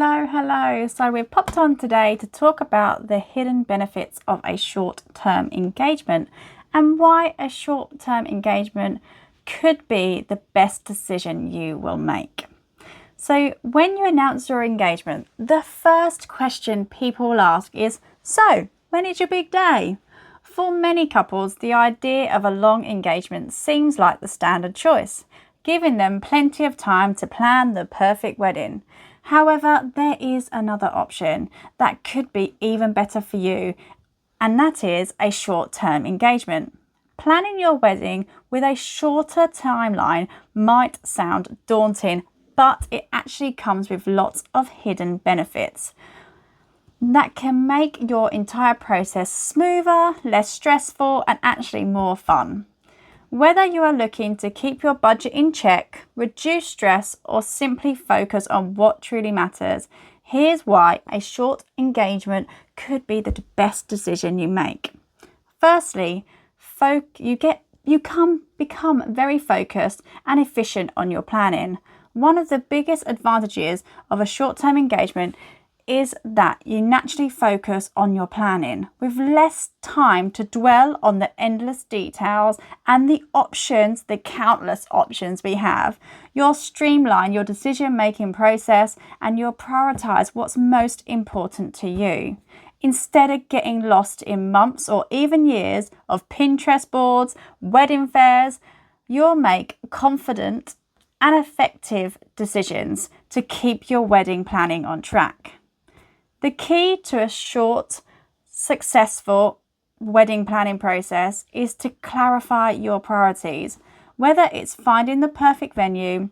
Hello. So we've popped on today to talk about the hidden benefits of a short-term engagement and why a short-term engagement could be the best decision you will make. So when you announce your engagement, the first question people will ask is, so when is your big day? For many couples, the idea of a long engagement seems like the standard choice, giving them plenty of time to plan the perfect wedding. However, there is another option that could be even better for you, and that is a short-term engagement. Planning your wedding with a shorter timeline might sound daunting, but it actually comes with lots of hidden benefits that can make your entire process smoother, less stressful, and actually more fun. Whether you are looking to keep your budget in check, reduce stress, or simply focus on what truly matters, here's why a short engagement could be the best decision you make. Firstly, become very focused and efficient on your planning. One of the biggest advantages of a short-term engagement is that you naturally focus on your planning with less time to dwell on the endless details and the countless options we have. You'll streamline your decision-making process and you'll prioritize what's most important to you. Instead of getting lost in months or even years of Pinterest boards, wedding fairs, you'll make confident and effective decisions to keep your wedding planning on track. The key to a short, successful wedding planning process is to clarify your priorities. Whether it's finding the perfect venue,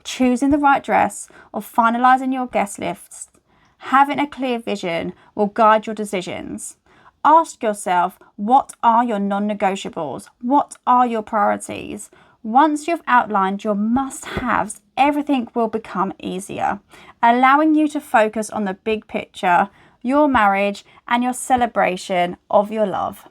choosing the right dress, or finalizing your guest list, having a clear vision will guide your decisions. Ask yourself, what are your non-negotiables? What are your priorities? Once you've outlined your must-haves, everything will become easier, allowing you to focus on the big picture, your marriage, and your celebration of your love.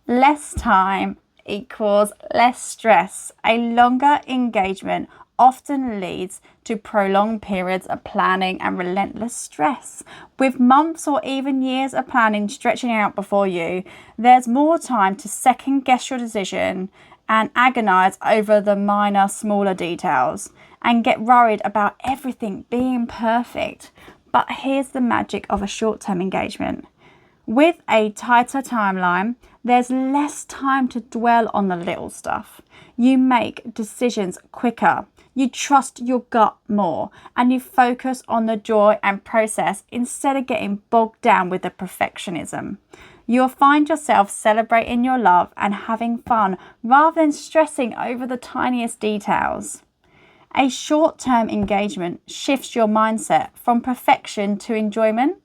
Less time equals less stress. A longer engagement often leads to prolonged periods of planning and relentless stress. With months or even years of planning stretching out before you, there's more time to second-guess your decision and agonize over the smaller details and get worried about everything being perfect. But here's the magic of a short-term engagement. With a tighter timeline, there's less time to dwell on the little stuff. You make decisions quicker, you trust your gut more, and you focus on the joy and process instead of getting bogged down with the perfectionism. You'll find yourself celebrating your love and having fun rather than stressing over the tiniest details. A short-term engagement shifts your mindset from perfection to enjoyment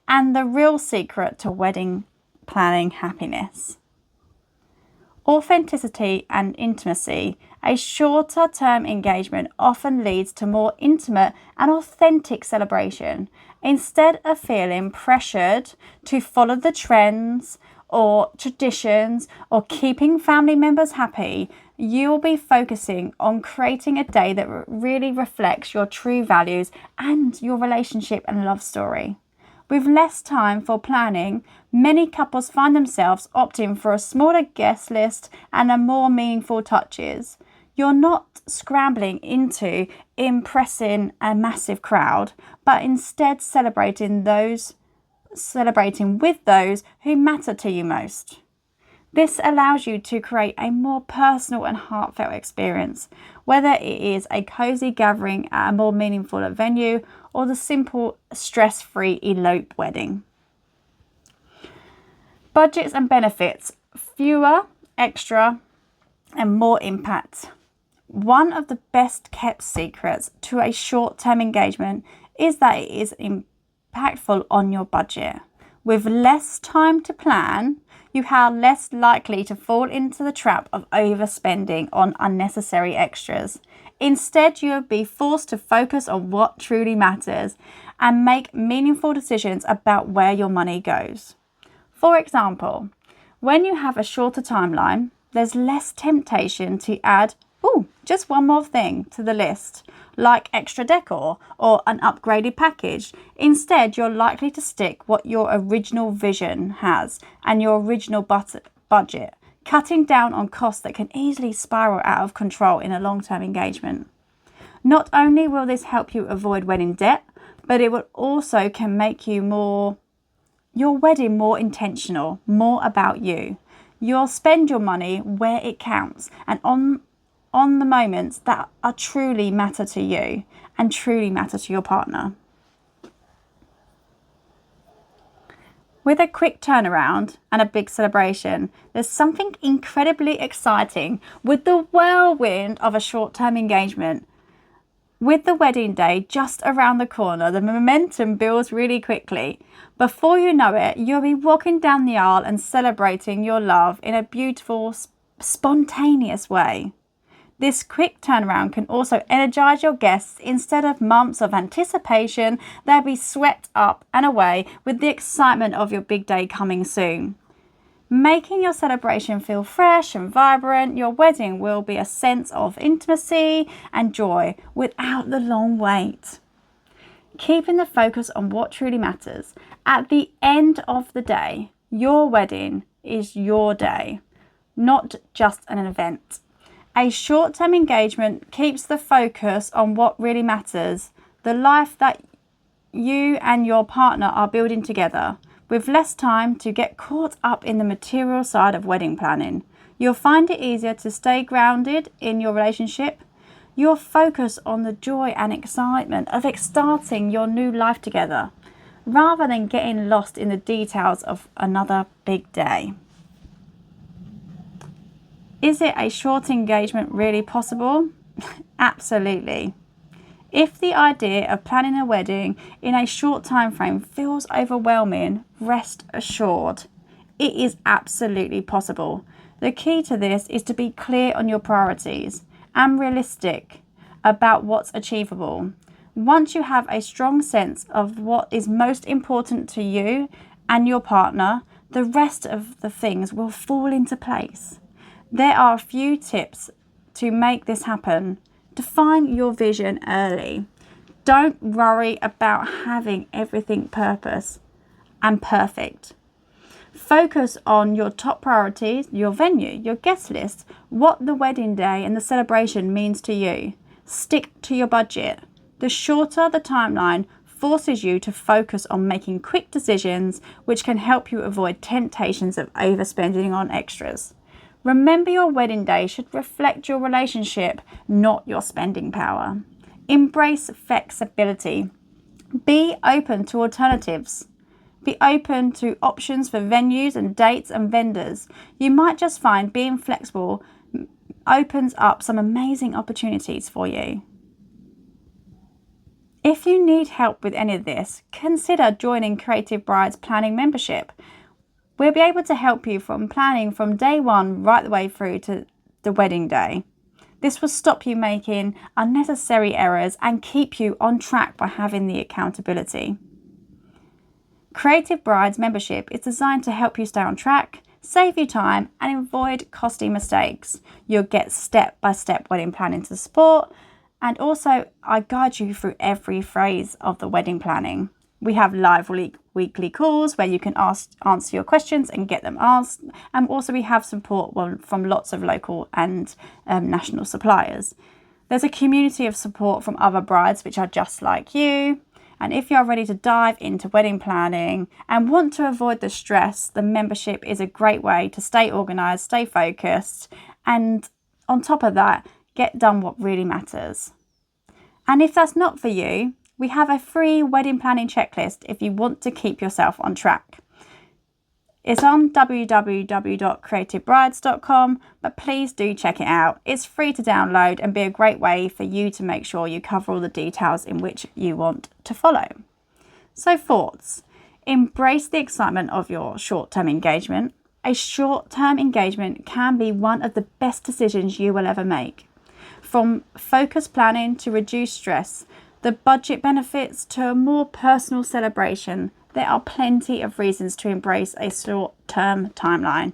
and the real secret to wedding planning happiness. Authenticity and intimacy. A shorter term engagement often leads to more intimate and authentic celebration. Instead of feeling pressured to follow the trends or traditions or keeping family members happy, you'll be focusing on creating a day that really reflects your true values and your relationship and love story. With less time for planning, many couples find themselves opting for a smaller guest list and a more meaningful touches. You're not scrambling into impressing a massive crowd, but instead celebrating with those who matter to you most. This allows you to create a more personal and heartfelt experience, whether it is a cozy gathering at a more meaningful venue or the simple stress-free elope wedding. Budgets and benefits: fewer, extra, and more impact. One of the best kept secrets to a short-term engagement is that it is impactful on your budget. With less time to plan, you are less likely to fall into the trap of overspending on unnecessary extras. Instead, you'll be forced to focus on what truly matters and make meaningful decisions about where your money goes. For example, when you have a shorter timeline, there's less temptation to add, Oh, just one more thing to the list, like extra decor or an upgraded package. Instead, you're likely to stick what your original vision has and your original budget, cutting down on costs that can easily spiral out of control in a long-term engagement. Not only will this help you avoid wedding debt, but it will also can make your wedding more intentional, more about you. You'll spend your money where it counts and on the moments that are truly matter to you and truly matter to your partner. With a quick turnaround and a big celebration, there's something incredibly exciting with the whirlwind of a short-term engagement. With the wedding day just around the corner, the momentum builds really quickly. Before you know it, you'll be walking down the aisle and celebrating your love in a beautiful, spontaneous way. This quick turnaround can also energize your guests. Instead of months of anticipation, they'll be swept up and away with the excitement of your big day coming soon. Making your celebration feel fresh and vibrant, your wedding will be a sense of intimacy and joy without the long wait. Keeping the focus on what truly matters. At the end of the day, your wedding is your day, not just an event. A short-term engagement keeps the focus on what really matters, the life that you and your partner are building together. With less time to get caught up in the material side of wedding planning, you'll find it easier to stay grounded in your relationship. You'll focus on the joy and excitement of starting your new life together, rather than getting lost in the details of another big day. Is it a short engagement really possible? Absolutely. If the idea of planning a wedding in a short time frame feels overwhelming, rest assured, it is absolutely possible. The key to this is to be clear on your priorities and realistic about what's achievable. Once you have a strong sense of what is most important to you and your partner, the rest of the things will fall into place. There are a few tips to make this happen. Define your vision early. Don't worry about having everything purpose and perfect. Focus on your top priorities, your venue, your guest list, what the wedding day and the celebration means to you. Stick to your budget. The shorter the timeline forces you to focus on making quick decisions, which can help you avoid temptations of overspending on extras. Remember, your wedding day should reflect your relationship, not your spending power. Embrace flexibility. Be open to alternatives. Be open to options for venues and dates and vendors. You might just find being flexible opens up some amazing opportunities for you. If you need help with any of this, consider joining Creative Brides Planning Membership. We'll be able to help you from planning from day one right the way through to the wedding day. This will stop you making unnecessary errors and keep you on track by having the accountability. Creative Brides membership is designed to help you stay on track, save you time and avoid costly mistakes. You'll get step-by-step wedding planning support, and also I guide you through every phase of the wedding planning. We have live weekly calls where you can answer your questions and get them asked. And also we have support from lots of local and national suppliers. There's a community of support from other brides which are just like you. And if you're ready to dive into wedding planning and want to avoid the stress, the membership is a great way to stay organised, stay focused, and on top of that, get done what really matters. And if that's not for you, we have a free wedding planning checklist if you want to keep yourself on track. It's on www.creativebrides.com, but please do check it out. It's free to download and be a great way for you to make sure you cover all the details in which you want to follow. So thoughts. Embrace the excitement of your short-term engagement. A short-term engagement can be one of the best decisions you will ever make. From focused planning to reduce stress, the budget benefits to a more personal celebration, there are plenty of reasons to embrace a short-term timeline.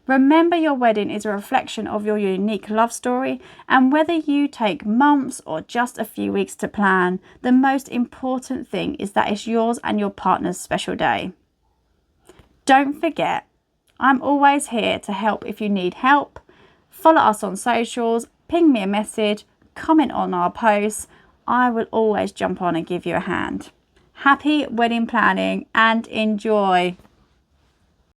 Remember, your wedding is a reflection of your unique love story, and whether you take months or just a few weeks to plan, the most important thing is that it's yours and your partner's special day. Don't forget, I'm always here to help if you need help. Follow us on socials, ping me a message, comment on our posts. I will always jump on and give you a hand. Happy wedding planning and enjoy!